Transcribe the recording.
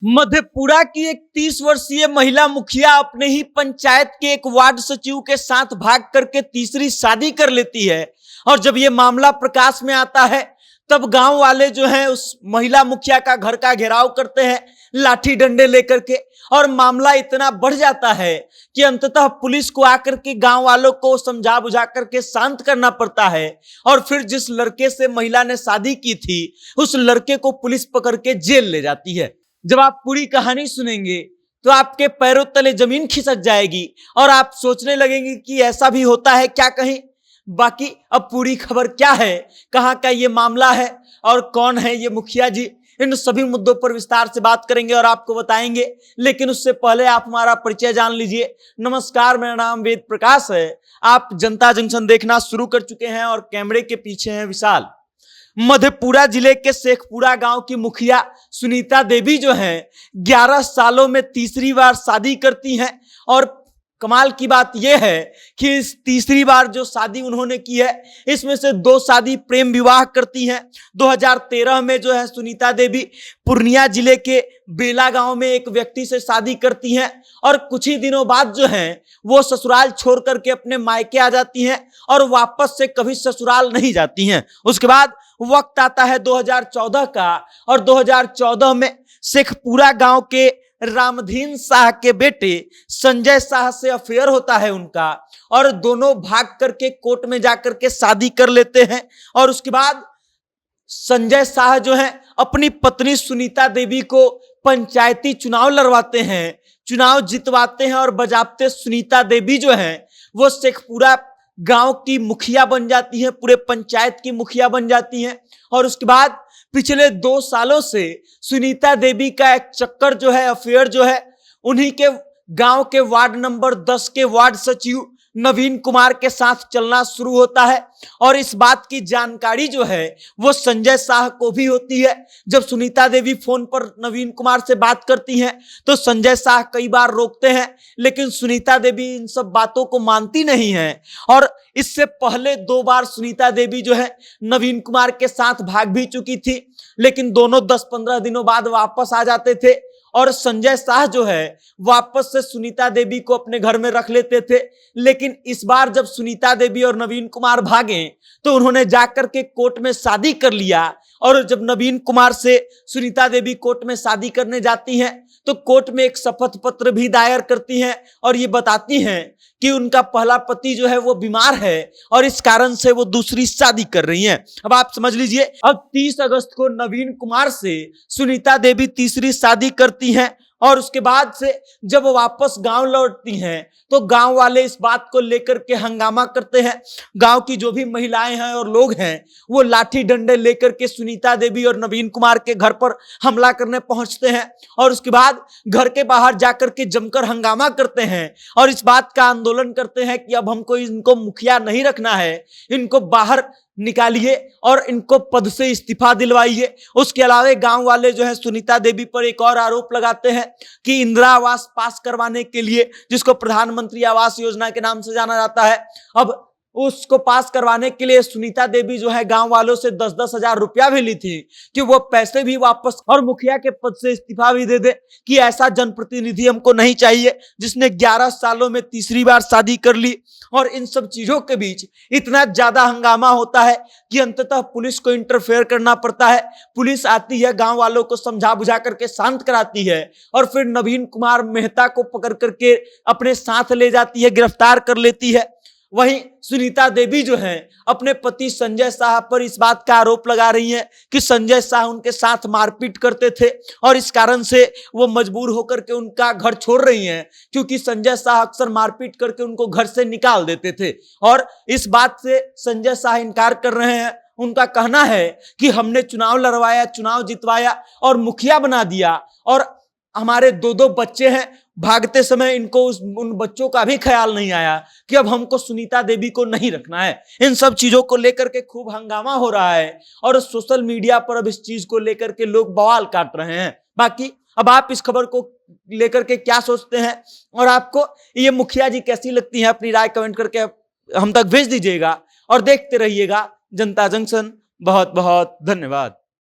मधेपुरा की एक 30 वर्षीय महिला मुखिया अपने ही पंचायत के एक वार्ड सचिव के साथ भाग करके तीसरी शादी कर लेती है। और जब ये मामला प्रकाश में आता है तब गांव वाले जो हैं उस महिला मुखिया का घर का घेराव करते हैं लाठी डंडे लेकर के। और मामला इतना बढ़ जाता है कि अंततः पुलिस को आकर के गांव वालों को समझा बुझा करके शांत करना पड़ता है। और फिर जिस लड़के से महिला ने शादी की थी उस लड़के को पुलिस पकड़ के जेल ले जाती है। जब आप पूरी कहानी सुनेंगे तो आपके पैरों तले जमीन खिसक जाएगी और आप सोचने लगेंगे कि ऐसा भी होता है क्या कहीं। बाकी अब पूरी खबर क्या है, कहां का ये मामला है और कौन है ये मुखिया जी, इन सभी मुद्दों पर विस्तार से बात करेंगे और आपको बताएंगे। लेकिन उससे पहले आप हमारा परिचय जान लीजिए। नमस्कार, मेरा नाम वेद प्रकाश है। आप जनता जंक्शन देखना शुरू कर चुके हैं और कैमरे के पीछे हैं विशाल। मधेपुरा जिले के शेखपुरा गांव की मुखिया सुनीता देवी जो हैं 11 सालों में तीसरी बार शादी करती हैं। और कमाल की बात यह है कि इस तीसरी बार जो शादी उन्होंने की है इसमें से 2 शादी प्रेम विवाह करती हैं। 2013 में जो है सुनीता देवी पूर्णिया जिले के बेला गांव में एक व्यक्ति से शादी करती हैं और कुछ ही दिनों बाद जो है वो ससुराल छोड़ करके अपने मायके आ जाती हैं और वापस से कभी ससुराल नहीं जाती हैं। उसके बाद वक्त आता है 2014 का और 2014 में शेखपुरा गांव के रामधीन शाह के बेटे संजय शाह से अफेयर होता है उनका और दोनों भाग करके कोर्ट में जाकर के शादी कर लेते हैं। और उसके बाद संजय शाह जो है अपनी पत्नी सुनीता देवी को पंचायती चुनाव लड़वाते हैं, चुनाव जितवाते हैं और बजाबते सुनीता देवी जो है वो शेखपुरा गांव की मुखिया बन जाती है, पूरे पंचायत की मुखिया बन जाती हैं। और उसके बाद पिछले 2 सालों से सुनीता देवी का एक चक्कर जो है, अफेयर जो है, उन्हीं के गांव के वार्ड नंबर 10 के वार्ड सचिव नवीन कुमार के साथ चलना शुरू होता है। और इस बात की जानकारी जो है वो संजय शाह को भी होती है। जब सुनीता देवी फोन पर नवीन कुमार से बात करती हैं तो संजय शाह कई बार रोकते हैं, लेकिन सुनीता देवी इन सब बातों को मानती नहीं है। और इससे पहले 2 बार सुनीता देवी जो है नवीन कुमार के साथ भाग भी चुकी थी, लेकिन दोनों 10-15 दिनों बाद वापस आ जाते थे। और संजय शाह जो है वापस से सुनीता देवी को अपने घर में रख लेते थे। लेकिन इस बार जब सुनीता देवी और नवीन कुमार भागे तो उन्होंने जाकर के कोर्ट में शादी कर लिया। और जब नवीन कुमार से सुनीता देवी कोर्ट में शादी करने जाती हैं तो कोर्ट में एक शपथ पत्र भी दायर करती हैं और ये बताती हैं कि उनका पहला पति जो है वो बीमार है और इस कारण से वो दूसरी शादी कर रही हैं। अब आप समझ लीजिए, अब 30 अगस्त को नवीन कुमार से सुनीता देवी तीसरी शादी करती हैं। और उसके बाद से जब वापस गांव लौटती हैं तो गांव वाले इस बात को लेकर के हंगामा करते हैं। गांव की जो भी महिलाएं हैं और लोग हैं वो लाठी डंडे लेकर के सुनीता देवी और नवीन कुमार के घर पर हमला करने पहुंचते हैं और उसके बाद घर के बाहर जाकर के जमकर हंगामा करते हैं और इस बात का आंदोलन करते हैं कि अब हमको इनको मुखिया नहीं रखना है, इनको बाहर निकालिए और इनको पद से इस्तीफा दिलवाइए। उसके अलावा गांव वाले जो है सुनीता देवी पर एक और आरोप लगाते हैं कि इंदिरा आवास पास करवाने के लिए, जिसको प्रधानमंत्री आवास योजना के नाम से जाना जाता है, अब उसको पास करवाने के लिए सुनीता देवी जो है गांव वालों से 10-10 हजार रुपया भी ली थी कि वो पैसे भी वापस और मुखिया के पद से इस्तीफा भी दे दे कि ऐसा जनप्रतिनिधि हमको नहीं चाहिए जिसने 11 सालों में तीसरी बार शादी कर ली। और इन सब चीजों के बीच इतना ज्यादा हंगामा होता है कि अंततः पुलिस को इंटरफेयर करना पड़ता है। पुलिस आती है, गांव वालों को समझा बुझा करके शांत कराती है और फिर नवीन कुमार मेहता को पकड़ करके अपने साथ ले जाती है, गिरफ्तार कर लेती है। वहीं सुनीता देवी जो हैं अपने पति संजय शाह पर इस बात का आरोप लगा रही हैं कि संजय शाह उनके साथ मारपीट करते थे और इस कारण से वो मजबूर होकर के उनका घर छोड़ रही हैं, क्योंकि संजय शाह अक्सर मारपीट करके उनको घर से निकाल देते थे। और इस बात से संजय शाह इनकार कर रहे हैं। उनका कहना है कि हमने चुनाव लड़वाया, चुनाव जितवाया और मुखिया बना दिया और हमारे 2-2 बच्चे हैं, भागते समय इनको उन बच्चों का भी ख्याल नहीं आया कि अब हमको सुनीता देवी को नहीं रखना है। इन सब चीजों को लेकर के खूब हंगामा हो रहा है और सोशल मीडिया पर अब इस चीज को लेकर के लोग बवाल काट रहे हैं। बाकी अब आप इस खबर को लेकर के क्या सोचते हैं और आपको ये मुखिया जी कैसी लगती है, अपनी राय कमेंट करके हम तक भेज दीजिएगा और देखते रहिएगा जनता जंक्शन। बहुत बहुत धन्यवाद।